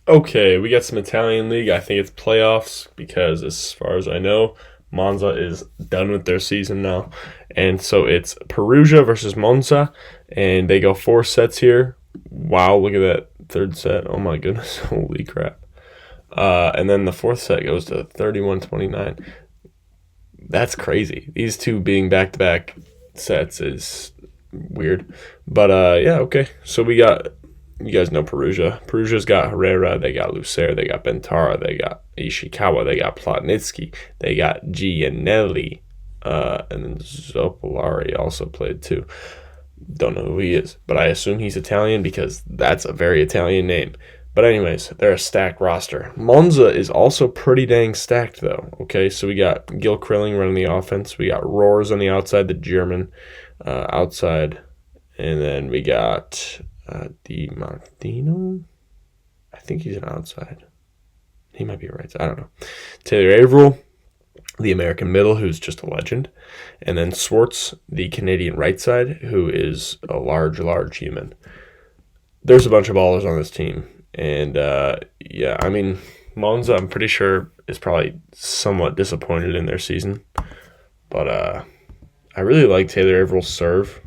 Okay, we got some Italian league. I think it's playoffs because, as far as I know, Monza is done with their season now. And so it's Perugia versus Monza, and they go 4 sets here. Wow, look at that third set. Oh my goodness, holy crap. And then the fourth set goes to 31-29. That's crazy. These two being back to back sets is weird. But yeah, okay. So we got, you guys know Perugia. Perugia's got Herrera, they got Lucero, they got Bentara, they got Ishikawa, they got Plotnytski, they got Gianelli, and then Zoppolari also played too. Don't know who he is, but I assume he's Italian because that's a very Italian name. But anyways, they're a stacked roster. Monza is also pretty dang stacked though. Okay, so we got Gil Krilling running the offense. We got Roars on the outside, the German outside, and then we got Di Martino. I think he's an outside. He might be a right side. I don't know. Taylor Averill, the American middle, who's just a legend. And then Swartz, the Canadian right side, who is a large human. There's a bunch of ballers on this team. And, yeah, I mean, Monza, I'm pretty sure, is probably somewhat disappointed in their season. But I really like Taylor Averill's serve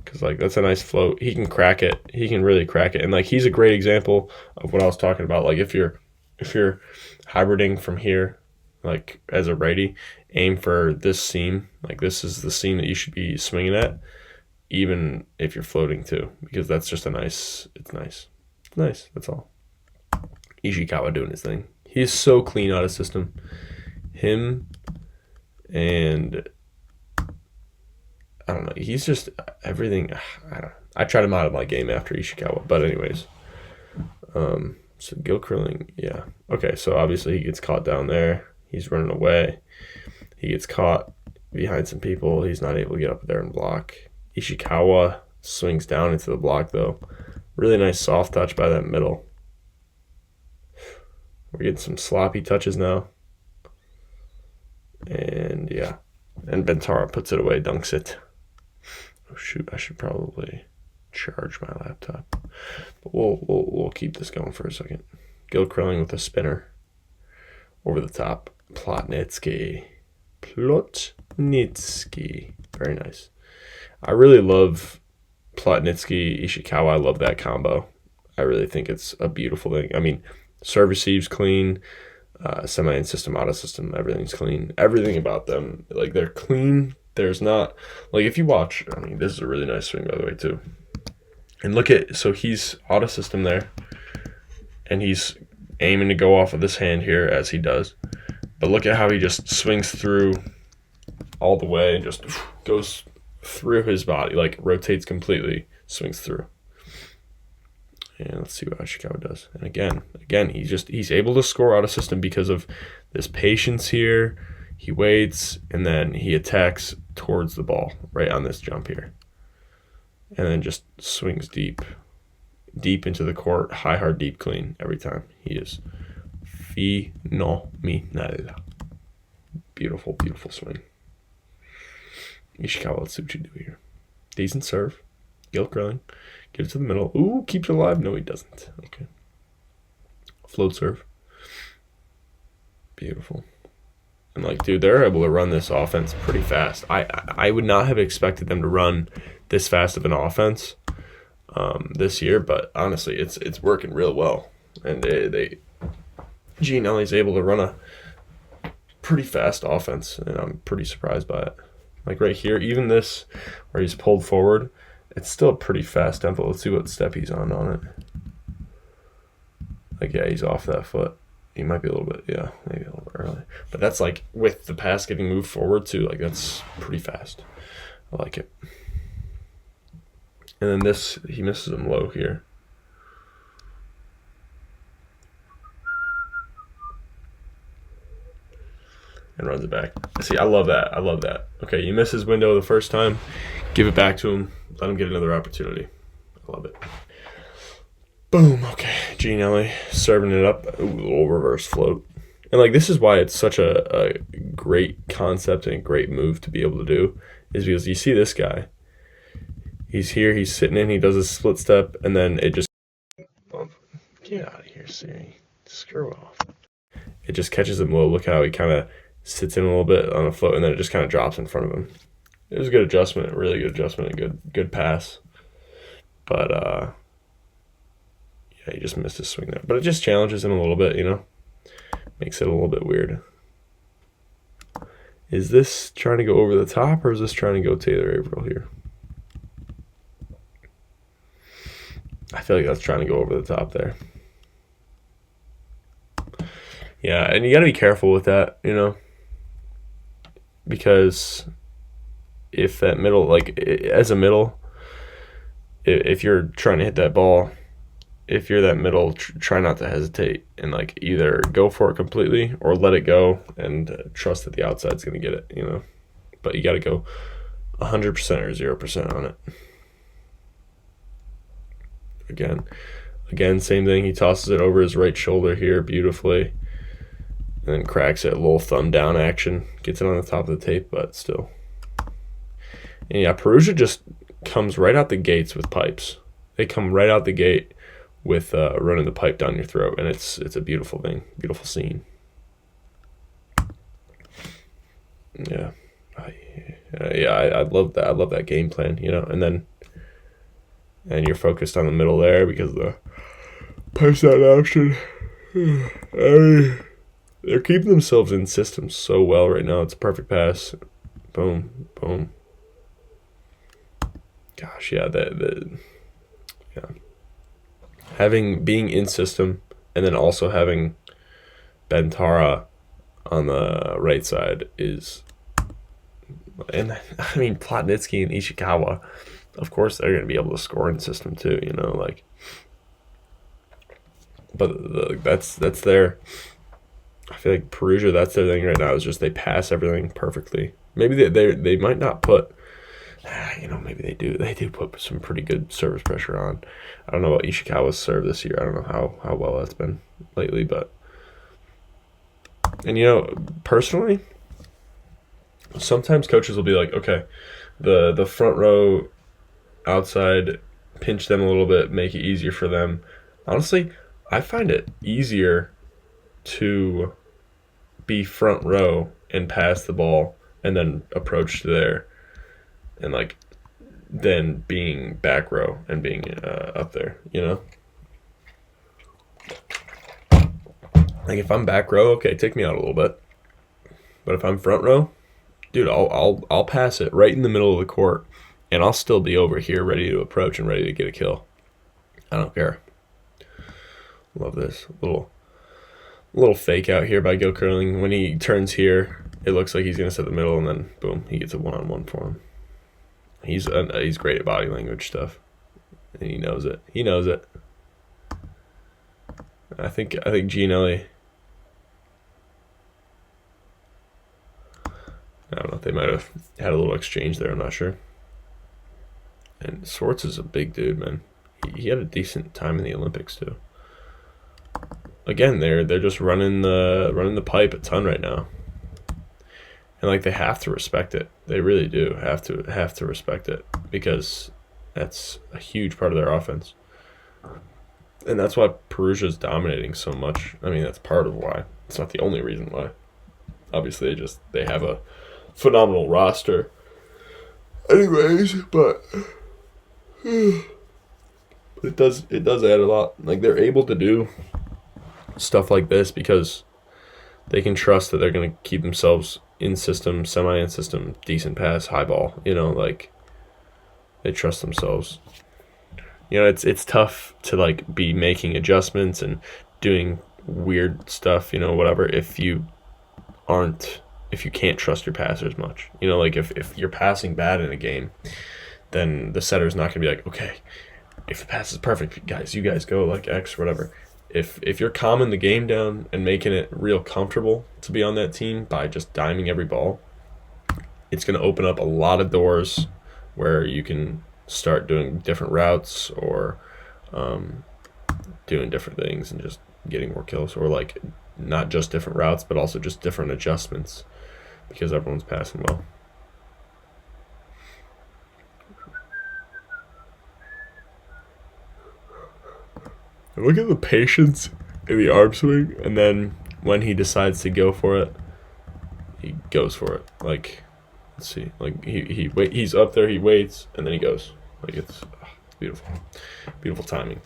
because, like, that's a nice float. He can crack it. He can really crack it. And, like, he's a great example of what I was talking about. Like, if you're hybriding from here, like, as a righty, aim for this seam. Like, this is the seam that you should be swinging at, even if you're floating, too, because that's just it's nice. Nice, that's all. Ishikawa doing his thing. He's so clean out of system. Him and I don't know. He's just everything. I don't know. I tried him out of my game after Ishikawa, but anyways. So Gil Krilling, yeah. Okay, so obviously he gets caught down there. He's running away. He gets caught behind some people. He's not able to get up there and block. Ishikawa swings down into the block though. Really nice soft touch by that middle. We're getting some sloppy touches now. And yeah. And Bentara puts it away, dunks it. Oh shoot, I should probably charge my laptop. But we'll keep this going for a second. Gil Krilling with a spinner. Over the top. Plotnytski. Very nice. I really love Plotnytski, Ishikawa. I love that combo. I really think it's a beautiful thing. I mean, serve receives clean, semi and system, auto system, everything's clean. Everything about them, like, they're clean. There's not, like, if you watch, I mean, this is a really nice swing, by the way, too. And look at, so he's auto system there, and he's aiming to go off of this hand here, as he does. But look at how he just swings through all the way and just goes through his body, like rotates completely, swings through. And let's see what Ishikawa does. And again, he's able to score out of system because of this patience here. He waits and then he attacks towards the ball right on this jump here, and then just swings deep into the court, high, hard, deep, clean every time. He is phenomenal. Beautiful swing. Ishikawa, let's see what you do here. Decent serve. Gil Krilling. Get it to the middle. Ooh, keeps it alive. No, he doesn't. Okay. Float serve. Beautiful. And, like, dude, they're able to run this offense pretty fast. I would not have expected them to run this fast of an offense this year, but honestly, it's working real well. And Gianelli's able to run a pretty fast offense, and I'm pretty surprised by it. Like right here, even this, where he's pulled forward, it's still a pretty fast tempo. Let's see what step he's on it. Like, yeah, he's off that foot. He might be a little bit, yeah, maybe a little bit early. But that's, like, with the pass getting moved forward too, like, that's pretty fast. I like it. And then this, he misses him low here. And runs it back. See, I love that. Okay, you miss his window the first time, give it back to him, let him get another opportunity. I love it. Boom, okay. Gianelli serving it up. Ooh, a little reverse float. And, like, this is why it's such a great concept and a great move to be able to do, is because you see this guy. He's here, he's sitting in, he does a split step, and then it just Get out of here, Siri. Screw off. It just catches him low. Look how he kind of sits in a little bit on a foot, and then it just kind of drops in front of him. It was a good adjustment, really good adjustment, a good pass. But yeah, he just missed his swing there. But it just challenges him a little bit, makes it a little bit weird. Is this trying to go over the top, or is this trying to go Taylor Averill here? I feel like that's trying to go over the top there. Yeah, and you got to be careful with that, because if that middle, like as a middle, if you're trying to hit that ball, if you're that middle, try not to hesitate and like either go for it completely or let it go and trust that the outside's going to get it, But you got to go 100% or 0% on it. Again, same thing. He tosses it over his right shoulder here beautifully, and then cracks it. A little thumb down action, gets it on the top of the tape, but still. And yeah, Perugia just comes right out the gates with pipes. They come right out the gate with running the pipe down your throat, and it's a beautiful thing, beautiful scene. Yeah, I love that. I love that game plan, and you're focused on the middle there because of the pipes out option. They're keeping themselves in systems so well right now. It's a perfect pass. Boom, boom. Gosh, yeah, being in system and then also having Bentara on the right side is, and I mean Plotnytski and Ishikawa, of course they're going to be able to score in system too, but that's their, I feel like Perugia, that's their thing right now, is just they pass everything perfectly. Maybe they might not put, maybe they do. They do put some pretty good service pressure on. I don't know about Ishikawa's serve this year. I don't know how well that's been lately, but personally, sometimes coaches will be like, okay, the front row outside, pinch them a little bit, make it easier for them. Honestly, I find it easier to be front row and pass the ball and then approach to there, and than being back row and being up there, Like if I'm back row, okay, take me out a little bit. But if I'm front row, dude, I'll pass it right in the middle of the court, and I'll still be over here ready to approach and ready to get a kill. I don't care. Love this little fake out here by Gil Curling. When he turns here, it looks like he's gonna set the middle, and then boom, he gets a one-on-one for him. He's great at body language stuff, and he knows it. I think Gianelli, I don't know if they might have had a little exchange there. I'm not sure. And Swartz is a big dude, man. He had a decent time in the Olympics too. Again, they're just running the pipe a ton right now, and they have to respect it. They really do have to respect it, because that's a huge part of their offense, and that's why Perugia is dominating so much. I mean, that's part of why. It's not the only reason why. Obviously, they have a phenomenal roster. Anyways, but it does add a lot. They're able to do stuff like this because they can trust that they're going to keep themselves in system, semi-in system, decent pass, high ball. They trust themselves. It's tough to be making adjustments and doing weird stuff, whatever, if you can't trust your passers much. If you're passing bad in a game, then the setter's not going to be like, okay, if the pass is perfect, guys, you guys go X or whatever. If you're calming the game down and making it real comfortable to be on that team by just diming every ball, it's going to open up a lot of doors where you can start doing different routes or doing different things and just getting more kills, or not just different routes but also just different adjustments because everyone's passing well. Look at the patience in the arm swing, and then when he decides to go for it, he goes for it. Like, let's see, like he's up there, he waits, and then he goes. Like it's beautiful, beautiful timing,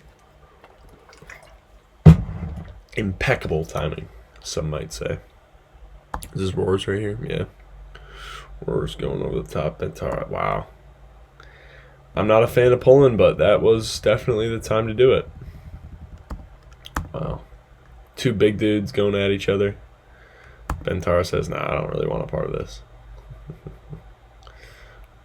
impeccable timing. Some might say. Is this Roars right here? Yeah, Roars going over the top. Bentara. Wow. I'm not a fan of Poland, but that was definitely the time to do it. Wow. Two big dudes going at each other. Bentara says, nah, I don't really want a part of this.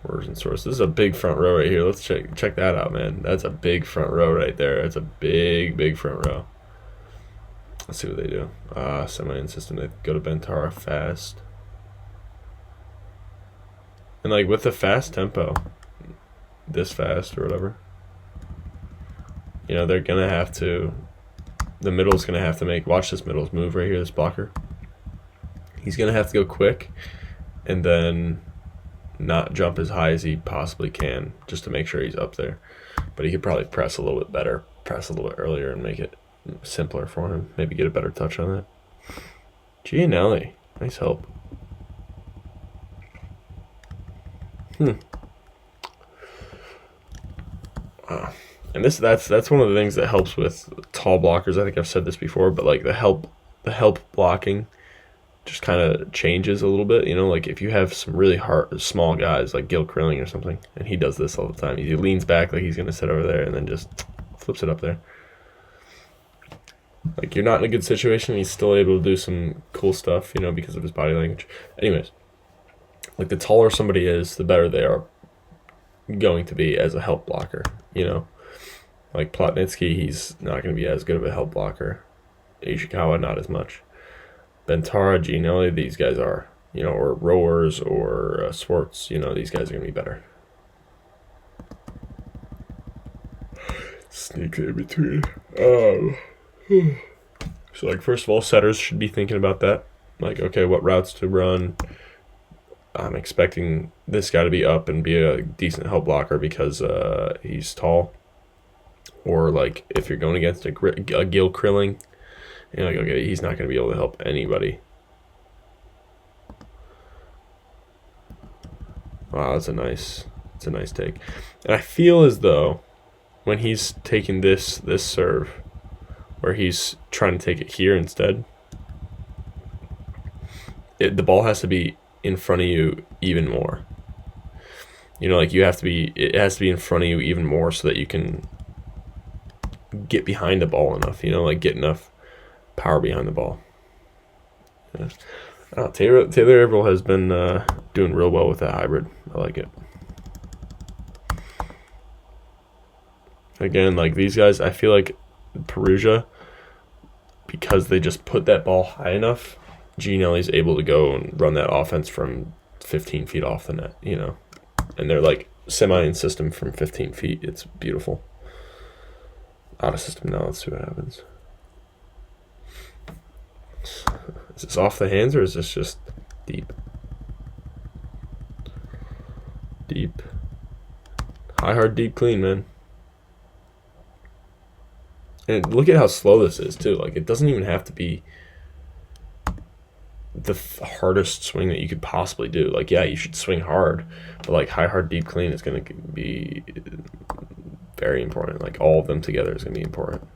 Words and source. This is a big front row right here. Let's check that out, man. That's a big front row right there. That's a big front row. Let's see what they do. Semi-insistent. They go to Bentara fast. And like with the fast tempo, this fast or whatever, you know, they're gonna have to, the middle's gonna have to make, watch this middle's move right here, this blocker. He's gonna have to go quick and then not jump as high as he possibly can just to make sure he's up there. But he could probably press a little bit better, press a little bit earlier and make it simpler for him. Maybe get a better touch on that. Gianelli, nice help. Wow. And that's one of the things that helps with tall blockers. I think I've said this before, but like the help blocking just kind of changes a little bit. You know, like if you have some really small guys like Gil Krilling or something, and he does this all the time. He leans back like he's gonna sit over there and then just flips it up there. Like you're not in a good situation, he's still able to do some cool stuff, you know, because of his body language. Anyways, like the taller somebody is, the better they are going to be as a help blocker, you know. Like Plotnytski, he's not going to be as good of a help blocker. Ishikawa, not as much. Bentara, Gianelli, these guys are, you know, or Rowers or Swartz, you know, these guys are going to be better. Sneak in between. So, like, first of all, setters should be thinking about that. Like, okay, what routes to run? I'm expecting this guy to be up and be a decent help blocker because he's tall. Or, like, if you're going against a Gil Krilling, you're like, okay, he's not going to be able to help anybody. Wow, that's a nice take. And I feel as though when he's taking this serve, where he's trying to take it here instead, the ball has to be in front of you even more. You know, like it has to be in front of you even more so that you can get behind the ball enough, you know, like get enough power behind the ball. Yeah. Taylor Averill has been doing real well with that hybrid. I like it. Again, like these guys, I feel like Perugia, because they just put that ball high enough, Gianelli's able to go and run that offense from 15 feet off the net, you know. And they're like semi in system from 15 feet. It's beautiful. Out of system now. Let's see what happens. Is this off the hands or is this just deep? Deep. High, hard, deep, clean, man. And look at how slow this is, too. Like, it doesn't even have to be the hardest swing that you could possibly do. Like, yeah, you should swing hard, but, like, high, hard, deep, clean is going to be very important. Like, all of them together is going to be important.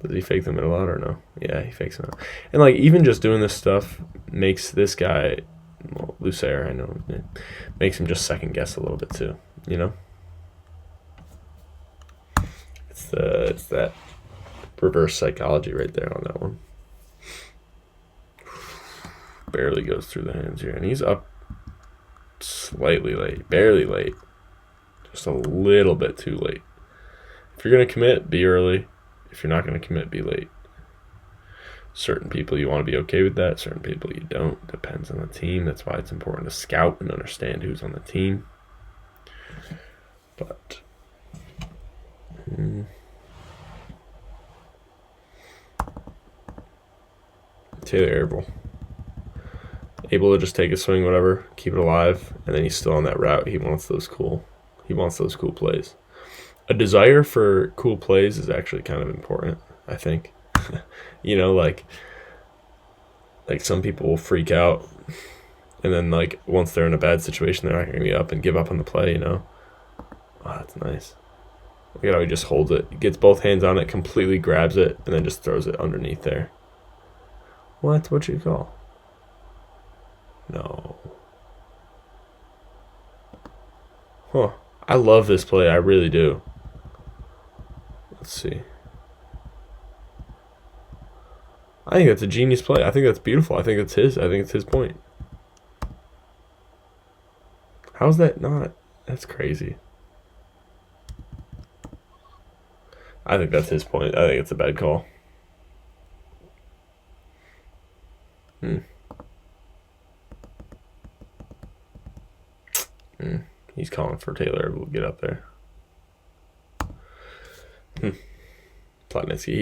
Does he fake them in a lot or no? Yeah, he fakes them out. And, like, even just doing this stuff makes this guy, well, Lucer, I know, it makes him just second guess a little bit, too, you know? It's that reverse psychology right there on that one. Barely goes through the hands here. And he's up slightly late. Barely late. Just a little bit too late. If you're going to commit, be early. If you're not going to commit, be late. Certain people you want to be okay with that. Certain people you don't. Depends on the team. That's why it's important to scout and understand who's on the team. But... Taylor Averill, able to just take a swing, whatever, keep it alive, and then he's still on that route. He wants those cool plays. a desire for cool plays is actually kind of important, I think. You know, like some people will freak out, and then like once they're in a bad situation, they're not going to be up and give up on the play. You know, oh, that's nice. Look at how he just holds it. He gets both hands on it, completely grabs it, and then just throws it underneath there. What you call? No. Huh. I love this play. I really do. Let's see. I think that's a genius play. I think that's beautiful. I think it's his point. How's that not? That's crazy. I think that's his point. I think it's a bad call. He's calling for Taylor. We'll get up there. Plotnytski,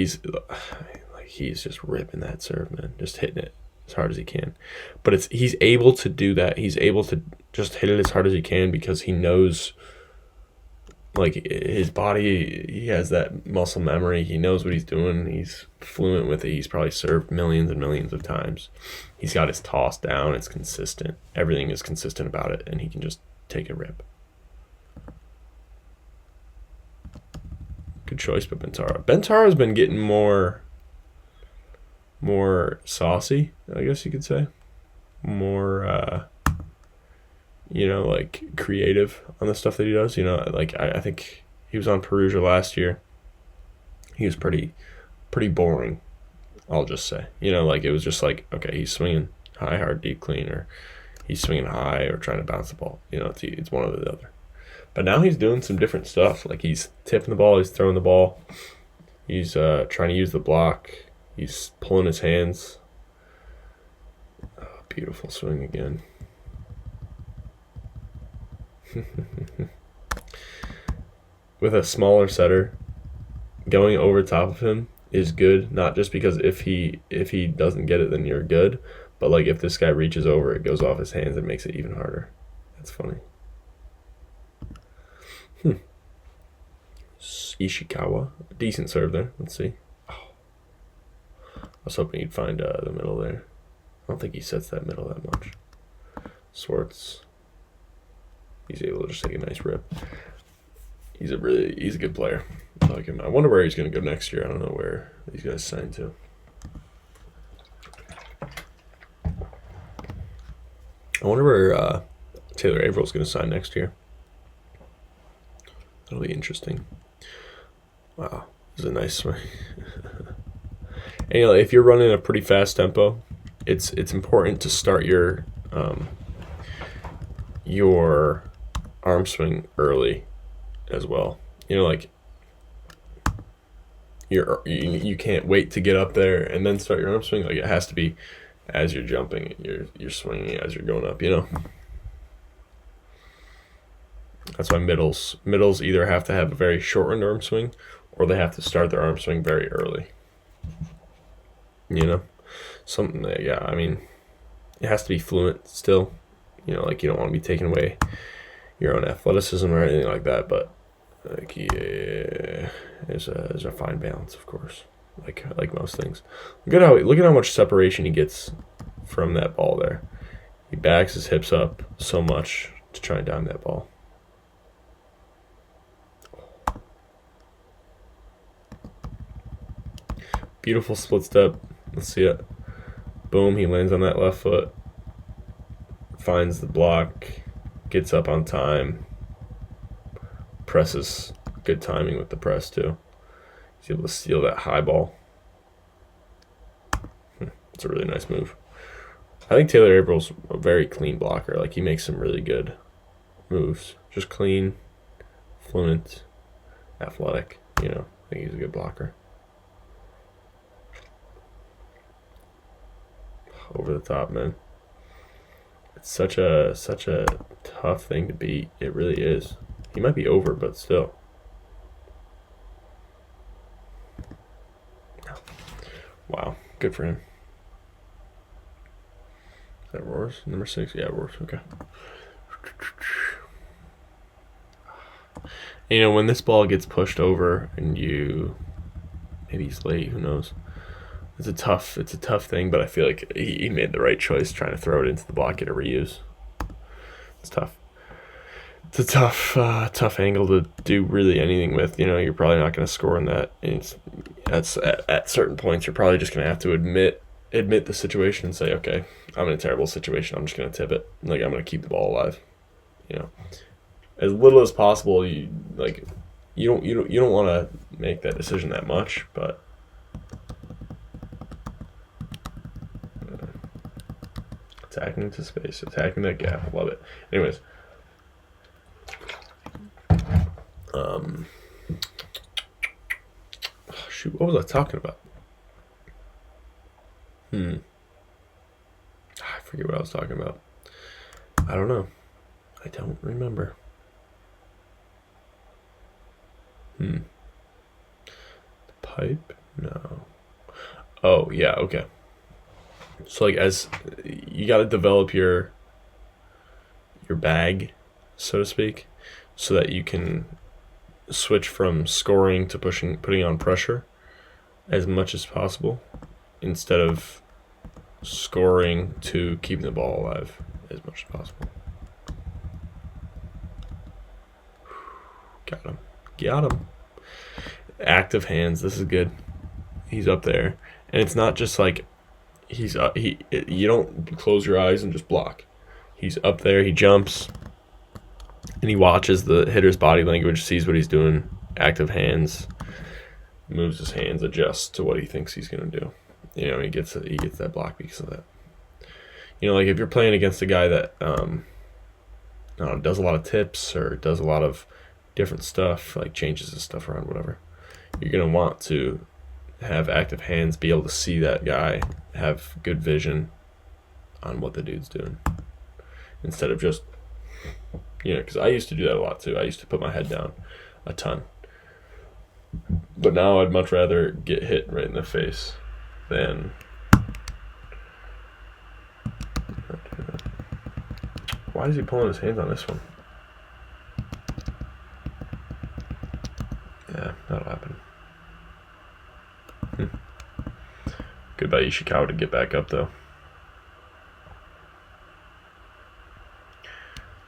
he's just ripping that serve, man. Just hitting it as hard as he can. But he's able to do that. He's able to just hit it as hard as he can because he knows, like, his body, he has that muscle memory. He knows what he's doing. He's fluent with it. He's probably served millions and millions of times. He's got his toss down. It's consistent. Everything is consistent about it, and he can just take a rip. Good choice by Bentara. Bentara's been getting more saucy, I guess you could say. More, like creative on the stuff that he does. You know, like I think he was on Perugia last year. He was pretty boring, I'll just say. You know, like it was just like, okay, he's swinging high, hard, deep, clean, or he's swinging high or trying to bounce the ball. You know, it's one or the other. But now he's doing some different stuff. Like he's tipping the ball, he's throwing the ball, he's trying to use the block, he's pulling his hands. Oh, beautiful swing again. With a smaller setter, going over top of him is good, not just because if he doesn't get it, then you're good, but like if this guy reaches over, it goes off his hands and makes it even harder. That's funny. Ishikawa, decent serve there. Let's see. Oh. I was hoping he'd find the middle there. I don't think he sets that middle that much. Swartz, he's able to just take a nice rip. He's a good player. I like him. I wonder where he's going to go next year. I don't know where these guys signed to. I wonder where Taylor Averill's going to sign next year. That'll be interesting. Wow, this is a nice swing. And if you're running a pretty fast tempo, it's important to start your arm swing early as well. You know, like you can't wait to get up there and then start your arm swing. Like it has to be as you're jumping, you're swinging as you're going up. You know. That's why middles either have to have a very shortened arm swing or they have to start their arm swing very early. You know? I mean, it has to be fluent still. You know, like you don't want to be taking away your own athleticism or anything like that, but like there's a fine balance, of course. Like most things. Look at how much separation he gets from that ball there. He backs his hips up so much to try and down that ball. Beautiful split step. Let's see it. Boom, he lands on that left foot. Finds the block. Gets up on time. Presses. Good timing with the press, too. He's able to steal that high ball. It's a really nice move. I think Taylor Averill's a very clean blocker. Like, he makes some really good moves. Just clean, fluent, athletic. You know, I think he's a good blocker. Over the top, man. It's such a tough thing to beat. It really is. He might be over, but still. Wow, good for him. Is that Roars? Number 6? Yeah, Roars. Okay. You know, when this ball gets pushed over and maybe he's late, who knows? It's a tough thing, but I feel like he made the right choice trying to throw it into the block, get a reuse. It's tough. It's a tough angle to do really anything with. You know, you're probably not going to score in that. And at certain points, you're probably just going to have to admit the situation and say, okay, I'm in a terrible situation. I'm just going to tip it. Like, I'm going to keep the ball alive. You know, as little as possible. You don't want to make that decision that much, but attacking into space, attacking that gap. Love it. Anyways. Shoot, what was I talking about? I forget what I was talking about. I don't know. I don't remember. The pipe? No. Oh, yeah, okay. So, like, as you got to develop your bag, so to speak, so that you can switch from scoring to putting on pressure as much as possible instead of scoring to keeping the ball alive as much as possible. Got him. Active hands. This is good. He's up there, and it's not just like he's up. You don't close your eyes and just block. He's up there. He jumps, and he watches the hitter's body language, sees what he's doing. Active hands. Moves his hands, adjusts to what he thinks he's gonna do. You know, he gets that block because of that. You know, like if you're playing against a guy that does a lot of tips or does a lot of different stuff, like changes his stuff around, whatever, you're gonna want to have active hands, be able to see that guy, have good vision on what the dude's doing, instead of just, you know, because I used to do that a lot too. I used to put my head down a ton. But now I'd much rather get hit right in the face than. Why is he pulling his hands on this one? Yeah, that'll happen. Good by Ishikawa to get back up though.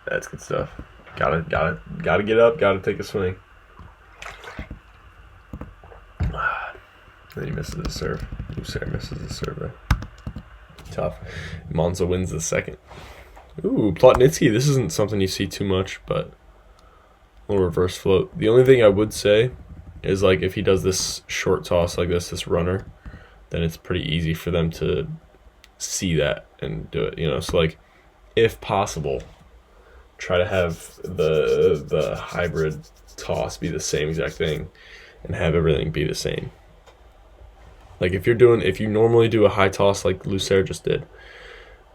That's good stuff. Gotta get up. Gotta take a swing. Then he misses the serve. Lucero misses the serve there. Tough. Monza wins the second. Ooh, Plotnytski. This isn't something you see too much, but a little reverse float. The only thing I would say is, like, if he does this short toss like this runner, then it's pretty easy for them to see that and do it. You know, so like, if possible, try to have the hybrid toss be the same exact thing, and have everything be the same. Like if you normally do a high toss like Lucero just did,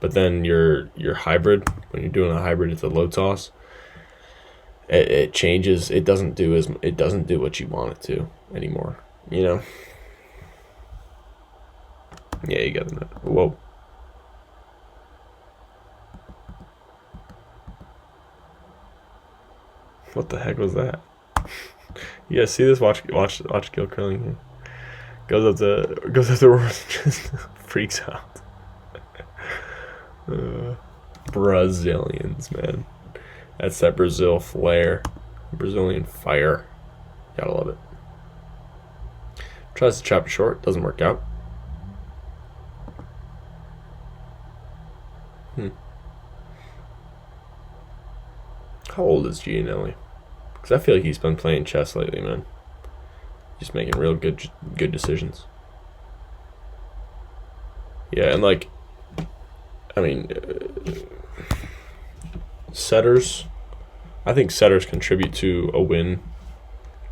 but then your hybrid, when you're doing a hybrid, it's a low toss. It changes. It doesn't do what you want it to anymore. You know. Yeah, you got the. Whoa. What the heck was that? You guys see this? Watch Gil curling here. Goes up the road and just freaks out. Brazilians, man. That's that Brazil flair. Brazilian fire. Gotta love it. Tries to chop it short. Doesn't work out. How old is Gianelli? Because I feel like he's been playing chess lately, man. Just making real good decisions. Yeah, and like, I mean, setters. I think setters contribute to a win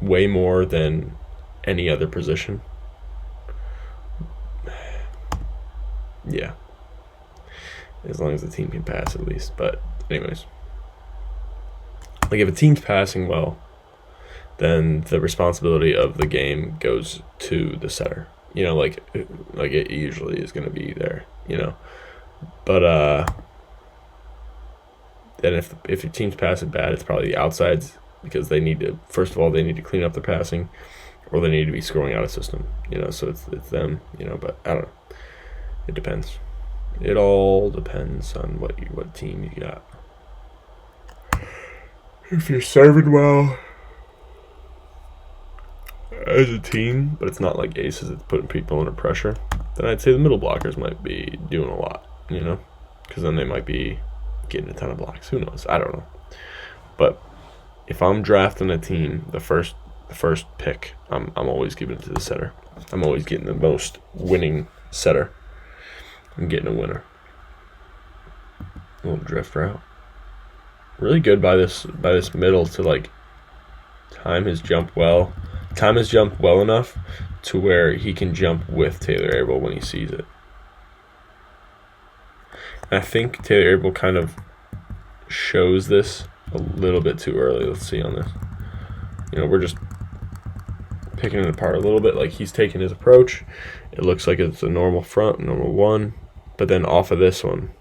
way more than any other position. Yeah. As long as the team can pass, at least. But anyways, like if a team's passing well, then the responsibility of the game goes to the setter. You know, like it usually is going to be there. You know, but then if your team's passing bad, it's probably the outside's because they need to, first of all, they need to clean up their passing, or they need to be scoring out of system, so it's them, but I don't know. It depends. It all depends on what team you got. If you're serving well as a team, but it's not like aces that's putting people under pressure, then I'd say the middle blockers might be doing a lot, because then they might be getting a ton of blocks. Who knows? I don't know. But if I'm drafting a team, the first pick, I'm always giving it to the setter. I'm always getting the most winning setter. I'm getting a winner. A little drift route. Really good by this middle to like time his jump well. Time his jump well enough to where he can jump with Taylor Averill when he sees it. And I think Taylor Averill kind of shows this a little bit too early. Let's see on this. We're just picking it apart a little bit. Like he's taking his approach. It looks like it's a normal front, normal one. But then off of this one,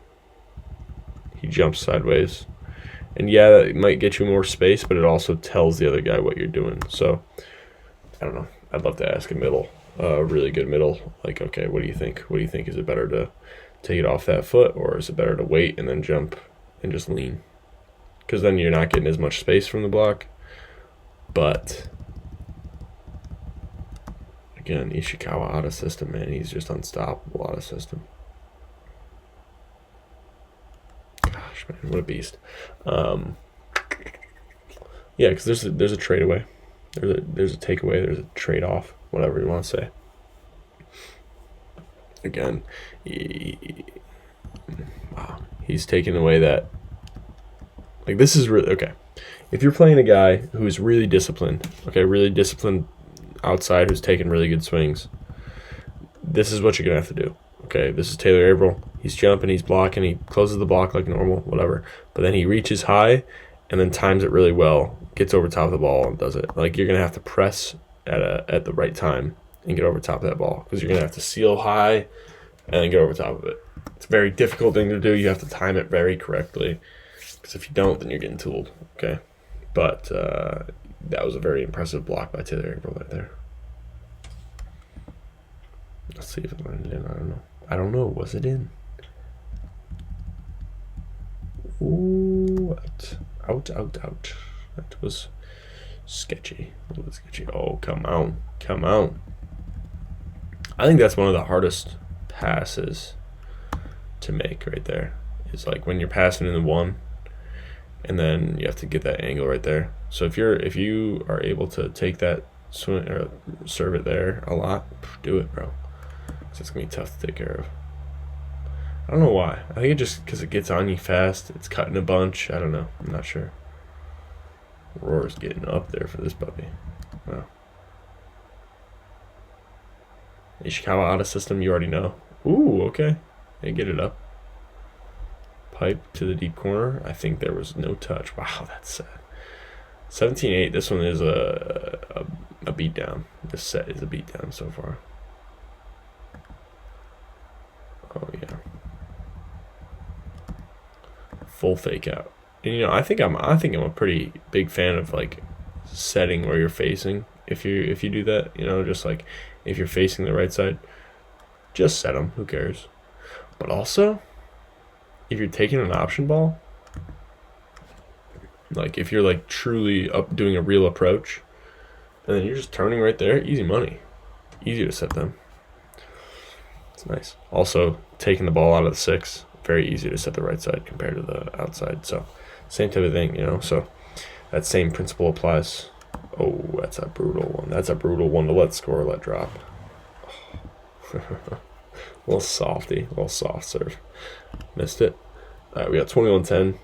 he jumps sideways. And yeah, it might get you more space, but it also tells the other guy what you're doing. So, I don't know. I'd love to ask a really good middle. Like, okay, what do you think? What do you think? Is it better to take it off that foot, or is it better to wait and then jump and just lean? Because then you're not getting as much space from the block. But again, Ishikawa out of system, man. He's just unstoppable out of system. Gosh, man, what a beast. Yeah, because there's a trade away. There's a takeaway. There's a trade off. Whatever you want to say. Again, he's taking away that. Like this is really okay. If you're playing a guy who's really disciplined, outside, who's taking really good swings, this is what you're gonna have to do. Okay, this is Taylor Averill. He's jumping, he's blocking, he closes the block like normal, whatever. But then he reaches high and then times it really well, gets over top of the ball and does it. Like you're gonna have to press at the right time and get over top of that ball, because you're gonna have to seal high and then get over top of it. It's a very difficult thing to do. You have to time it very correctly, because if you don't, then you're getting tooled. Okay, but that was a very impressive block by Taylor Averill right there. Let's see if it landed in. I don't know. Was it in? Ooh, out. That was sketchy. A little bit sketchy. Oh, come on. I think that's one of the hardest passes to make right there. It's like when you're passing in the one, and then you have to get that angle right there. So if you are able to take that swing or serve it there a lot, do it, bro. So it's gonna be tough to take care of. I don't know why. I think it just because it gets on you fast. It's cutting a bunch. I don't know. I'm not sure. Roar's getting up there for this puppy. Wow. Ishikawa out of system. You already know. Ooh, okay. They get it up. Pipe to the deep corner. I think there was no touch. Wow, that's sad. 17-8. This one is a beatdown. This set is a beatdown so far. Oh yeah. Full fake out. And I think I'm a pretty big fan of like setting where you're facing. If you do that, just like if you're facing the right side, just set them. Who cares? But also, if you're taking an option ball, like if you're like truly up doing a real approach, and then you're just turning right there, easy money. Easy to set them. It's nice. Also, taking the ball out of the six, very easy to set the right side compared to the outside. So, same type of thing, So, that same principle applies. Oh, that's a brutal one. That's a brutal one to let score, let drop. A little softy, a little soft serve. Missed it. All right, we got 21-10.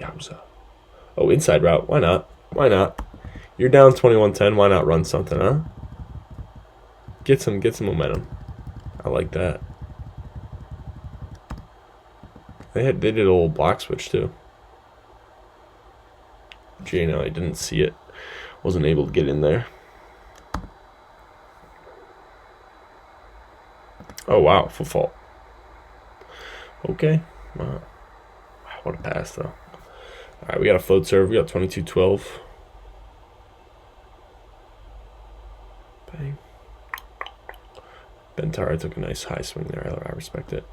Yowza. Oh, inside route. Why not? You're down 21-10. Why not run something, huh? Get some momentum. I like that. They did a little block switch too. I didn't see it. Wasn't able to get in there. Oh wow, full fault. Okay. Wow, what a pass though. All right, we got a float serve. We got 22-12. Bang. Bentara took a nice high swing there. I respect it.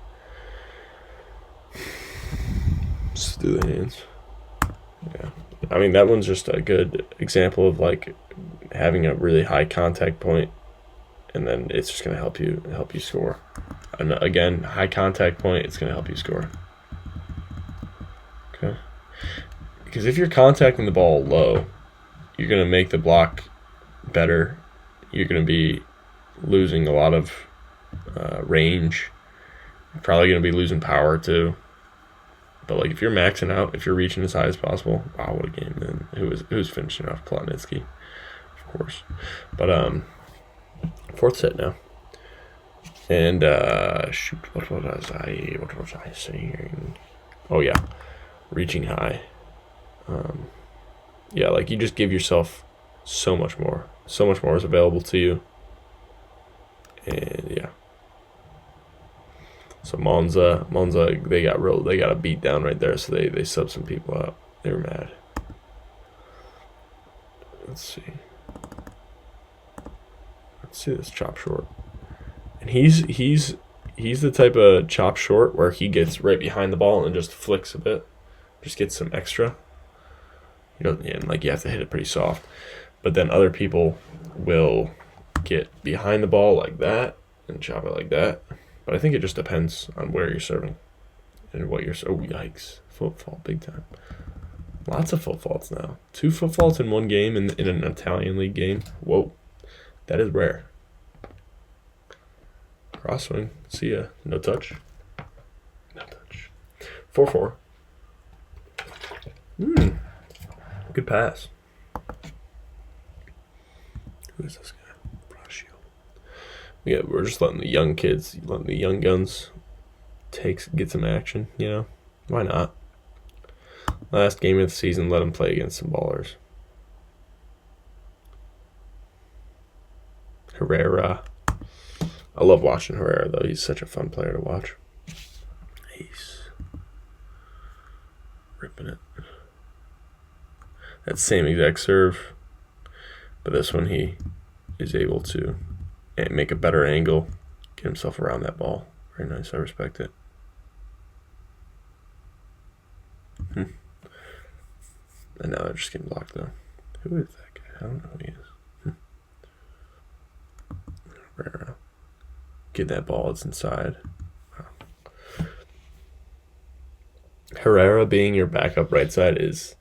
Just do the hands. Yeah. I mean, that one's just a good example of like having a really high contact point, and then it's just going to help you score. And again, high contact point, it's going to help you score. Okay. Because if you're contacting the ball low, you're going to make the block better. You're going to be losing a lot of range. You're probably going to be losing power too. But like if you're maxing out, if you're reaching as high as possible, wow, what a game! Then who's finishing off Plotnytski, of course. But fourth set now, and shoot, what was I saying? Oh yeah, reaching high. Yeah, like you just give yourself so much more. So much more is available to you, and yeah. So Monza, they got a beat down right there, so they subbed some people out. They were mad. Let's see this chop short, and he's the type of chop short where he gets right behind the ball and just flicks a bit, just gets some extra. And like you have to hit it pretty soft, but then other people will get behind the ball like that and chop it like that. But I think it just depends on where you're serving and what you're. Oh, yikes. Foot fault, big time. Lots of foot faults now. 2 foot faults in one game in an Italian league game. Whoa. That is rare. Cross swing. See ya. No touch. No touch. 4-4. Good pass. Who is this guy? Yeah, we're just letting the young kids, letting the young guns get some action, Why not? Last game of the season, let them play against some ballers. Herrera. I love watching Herrera, though. He's such a fun player to watch. Ace. Ripping it. That same exact serve, but this one he is able to make a better angle, get himself around that ball. Very nice. I respect it. And now they're just getting blocked, though. Who is that guy? I don't know who he is. Herrera. Get that ball. It's inside. Wow. Herrera being your backup right side is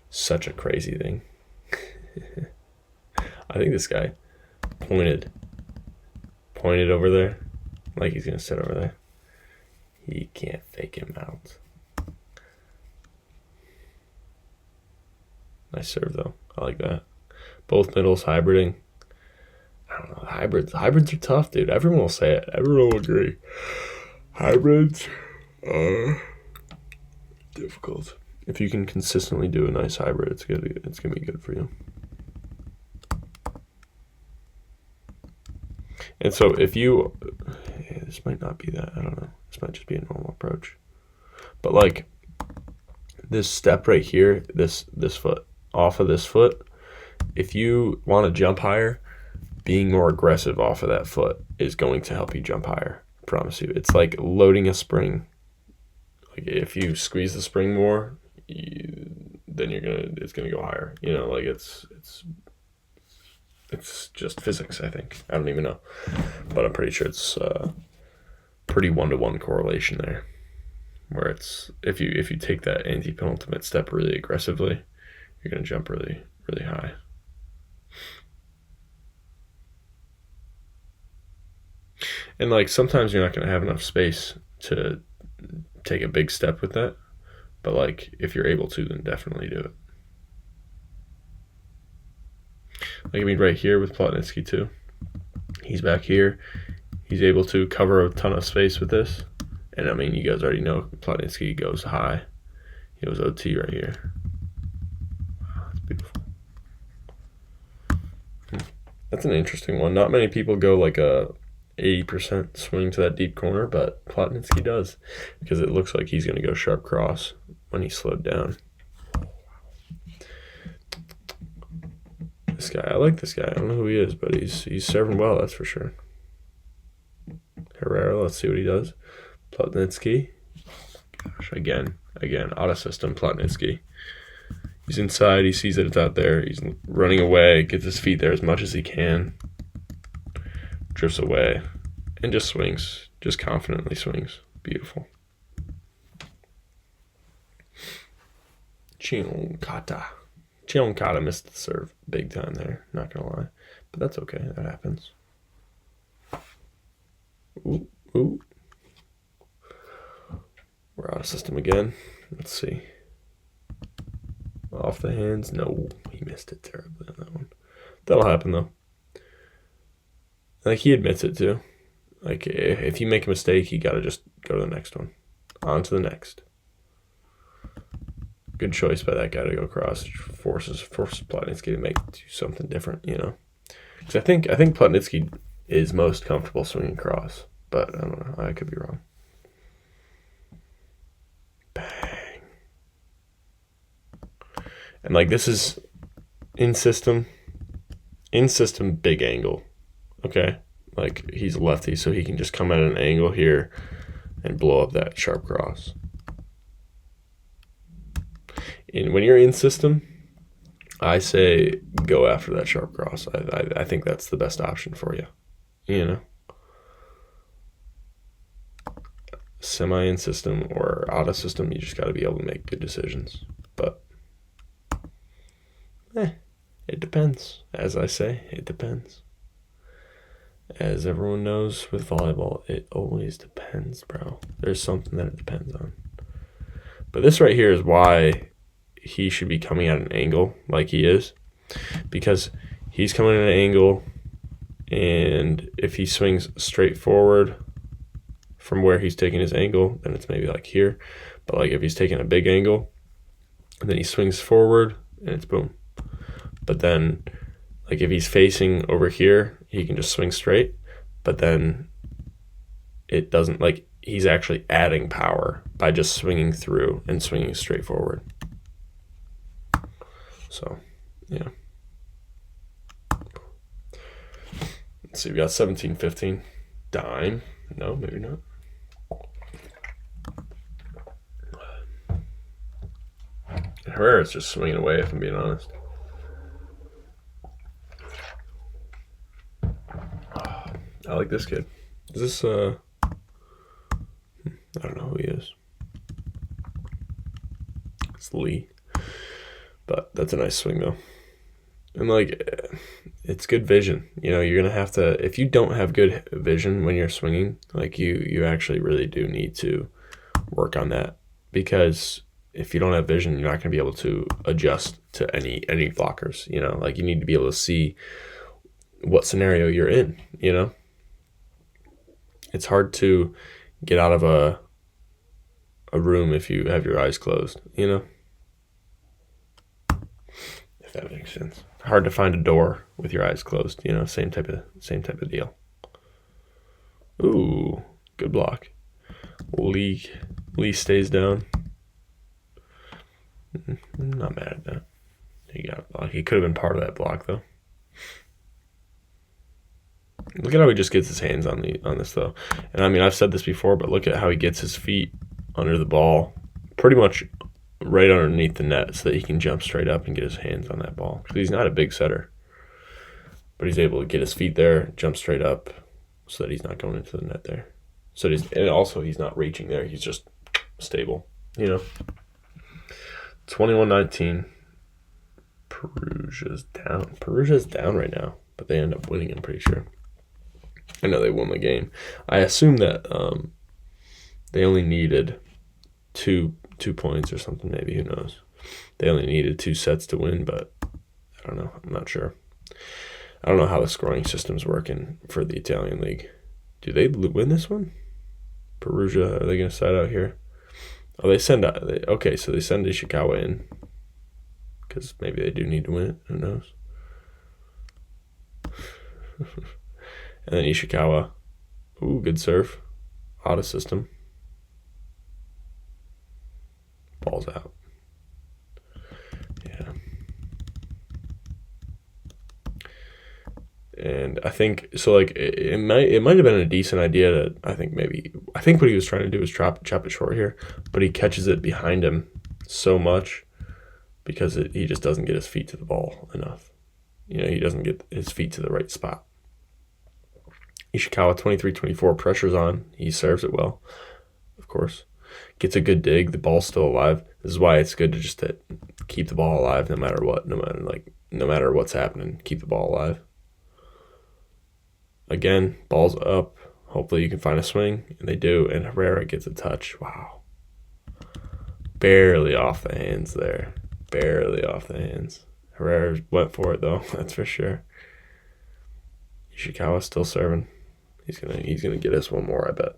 such a crazy thing. I think this guy pointed over there like he's gonna sit over there. He can't fake him out. Nice serve though. I like that. Both middles hybriding. I don't know. Hybrids are tough, dude. Everyone will say it. Everyone will agree. Hybrids are difficult. If you can consistently do a nice hybrid, it's gonna be good for you. And so this might not be that, I don't know. This might just be a normal approach. But like this step right here, this foot, off of this foot, if you want to jump higher, being more aggressive off of that foot is going to help you jump higher. I promise you. It's like loading a spring. Like if you squeeze the spring more, then it's gonna go higher. Like it's just physics, I think. I don't even know. But I'm pretty sure it's pretty 1-to-1 correlation there. Where it's if you take that anti-penultimate step really aggressively, you're gonna jump really, really high. And like sometimes you're not gonna have enough space to take a big step with that. But like if you're able to, then definitely do it. Like, I mean, right here with Plotnytski too. He's back here. He's able to cover a ton of space with this. And I mean, you guys already know Plotnytski goes high. He goes OT right here. Wow, that's beautiful. That's an interesting one. Not many people go like a 80% swing to that deep corner, but Plotnytski does because it looks like he's going to go sharp cross when he's slowed down. this guy. I like this guy. I don't know who he is, but he's serving well, that's for sure. Herrera, let's see what he does. Plotnytski. Gosh, again, out of system, Plotnytski. He's inside, he sees that it's out there, he's running away, gets his feet there as much as he can, drifts away, and just swings, just confidently swings. Beautiful. Chionkata missed the serve big time there, not gonna lie. But that's okay, that happens. Ooh, ooh. We're out of system again. Let's see. Off the hands. No, he missed it terribly on that one. That'll happen though. Like, he admits it too. Like, if you make a mistake, you gotta just go to the next one. On to the next. Good choice by that guy to go across. Forces Plotnytski to do something different, you know. Because I think Plotnytski is most comfortable swinging across, but I don't know. I could be wrong. Bang. And like, this is in system big angle. Okay, like, he's a lefty, so he can just come at an angle here and blow up that sharp cross. And when you're in system, I say go after that sharp cross. I think that's the best option for you. You know, semi in system or out of system, you just got to be able to make good decisions. But it depends. As I say, it depends. As everyone knows with volleyball, it always depends, bro. There's something that it depends on. But this right here is why he should be coming at an angle like he is. Because he's coming at an angle, and if he swings straight forward from where he's taking his angle, then it's maybe like here. But like, if he's taking a big angle, and then he swings forward, and it's boom. But then, like, if he's facing over here, he can just swing straight. But then it doesn't, like, he's actually adding power by just swinging through and swinging straight forward. So, yeah. Let's see, we got 17-15. Dime. No, maybe not. Herrera's just swinging away, if I'm being honest. I like this kid. Is this, I don't know who he is. It's Lee. But that's a nice swing, though. And, like, it's good vision. You know, you're going to have to, if you don't have good vision when you're swinging, like, you actually really do need to work on that. Because if you don't have vision, you're not going to be able to adjust to any blockers, you know? Like, you need to be able to see what scenario you're in, you know? It's hard to get out of a room if you have your eyes closed, you know? If that makes sense. Hard to find a door with your eyes closed, you know, same type of deal. Ooh, good block. Lee stays down. I'm not mad at that. He got a block. He could have been part of that block though. Look at how he just gets his hands on this though. And I mean, I've said this before, but look at how he gets his feet under the ball, pretty much right underneath the net, so that he can jump straight up and get his hands on that ball. Because he's not a big setter, but he's able to get his feet there, jump straight up, so that he's not going into the net there. So and also he's not reaching there. He's just stable, you know. 21-19. Perugia's down. Perugia's down right now, but they end up winning, I'm pretty sure. I know they won the game. I assume that they only needed two points or something, maybe. Who knows? They only needed 2 sets to win, but I don't know. I'm not sure. I don't know how the scoring system's working for the Italian league. Do they win this one? Perugia, are they going to side out here? Oh, they send out. Okay, so they send Ishikawa in because maybe they do need to win it. Who knows? And then Ishikawa. Ooh, good serve. Out of system. Ball's out. Yeah. And I think so. Like it might have been a decent idea to. I think what he was trying to do was chop it short here, but he catches it behind him so much because he just doesn't get his feet to the ball enough. He doesn't get his feet to the right spot. Ishikawa 23-24, pressure's on. He serves it well, of course. Gets a good dig. The ball's still alive. This is why it's good to just keep the ball alive no matter what. No matter what's happening, keep the ball alive. Again, ball's up. Hopefully you can find a swing, and they do. And Herrera gets a touch. Wow. Barely off the hands there. Barely off the hands. Herrera went for it though. That's for sure. Ishikawa still serving. He's gonna get us one more, I bet.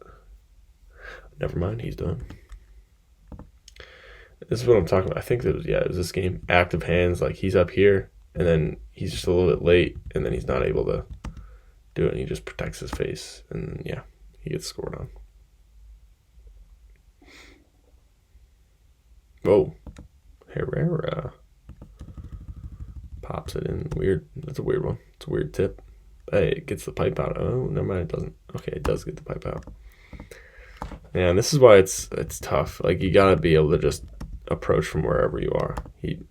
Never mind, he's done. This is what I'm talking about. I think it was this game. Active hands, like he's up here, and then he's just a little bit late, and then he's not able to do it, and he just protects his face, and he gets scored on. Whoa. Herrera pops it in. Weird. That's a weird one. It's a weird tip. Hey, it gets the pipe out. Oh, never mind, it doesn't. Okay, it does get the pipe out. Man, this is why it's tough. Like, you gotta be able to just approach from wherever you are. This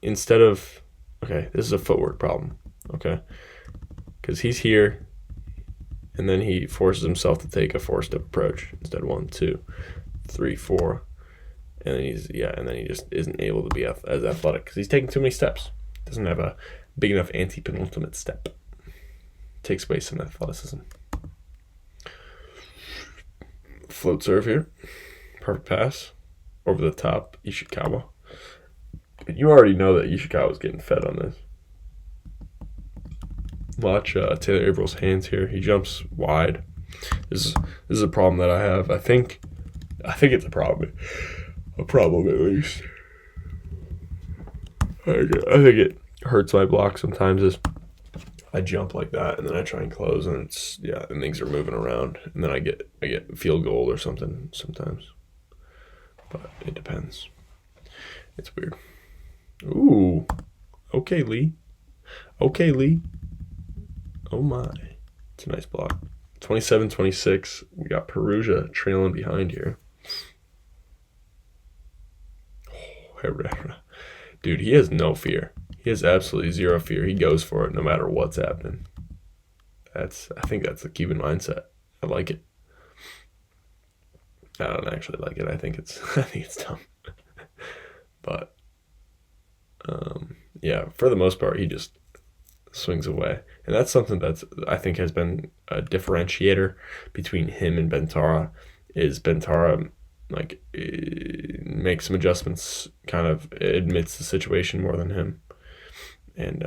is a footwork problem. Okay, because he's here, and then he forces himself to take a 4-step approach instead of 1, 2, 3, 4, and then he just isn't able to be as athletic because he's taking too many steps. Doesn't have a big enough anti-penultimate step. Takes away some athleticism. Float serve here. Perfect pass. Over the top, Ishikawa. You already know that Ishikawa's getting fed on this. Watch Taylor Averill's hands here. He jumps wide. This is a problem that I have. I think it's a problem. A problem at least. I think it hurts my block sometimes is I jump like that and then I try and close and and things are moving around and then I get field goal or something sometimes. But it depends. It's weird. Ooh. Okay, Lee. Oh my. It's a nice block. 27-26. We got Perugia trailing behind here. Oh, Herrera. Dude, he has no fear. He has absolutely zero fear. He goes for it no matter what's happening. I think that's the Cuban mindset. I like it. I don't actually like it. I think it's dumb. But for the most part, he just swings away. And that's something that's I think has been a differentiator between him and Bentara is Bentara makes some adjustments, kind of admits the situation more than him. And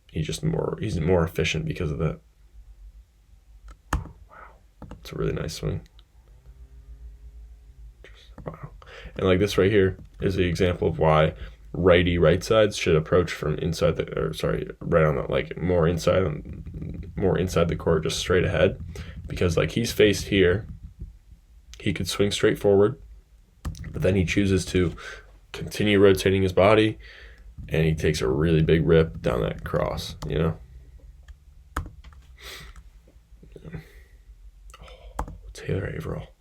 he's more efficient because of that. Wow. It's a really nice swing. Wow. And this right here is the example of why right sides should approach from inside right on the more inside the court, just straight ahead. Because he's faced here, he could swing straight forward, but then he chooses to continue rotating his body. And he takes a really big rip down that cross, Oh, Taylor Averill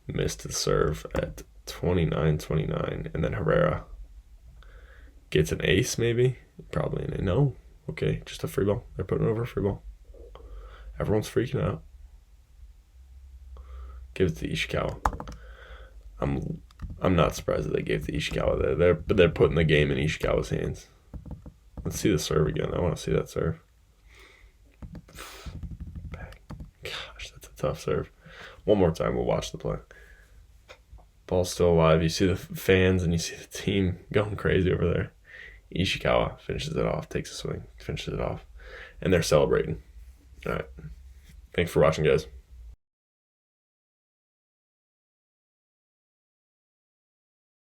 missed the serve at 29-29. And then Herrera gets an ace, maybe? Probably an ace. No. Okay, just a free ball. They're putting over a free ball. Everyone's freaking out. Gives it to Ishikawa. I'm not surprised that they gave to Ishikawa. They're putting the game in Ishikawa's hands. Let's see the serve again. I want to see that serve. Gosh, that's a tough serve. One more time, we'll watch the play. Ball's still alive. You see the fans and you see the team going crazy over there. Ishikawa finishes it off, takes a swing, finishes it off, and they're celebrating. All right. Thanks for watching, guys.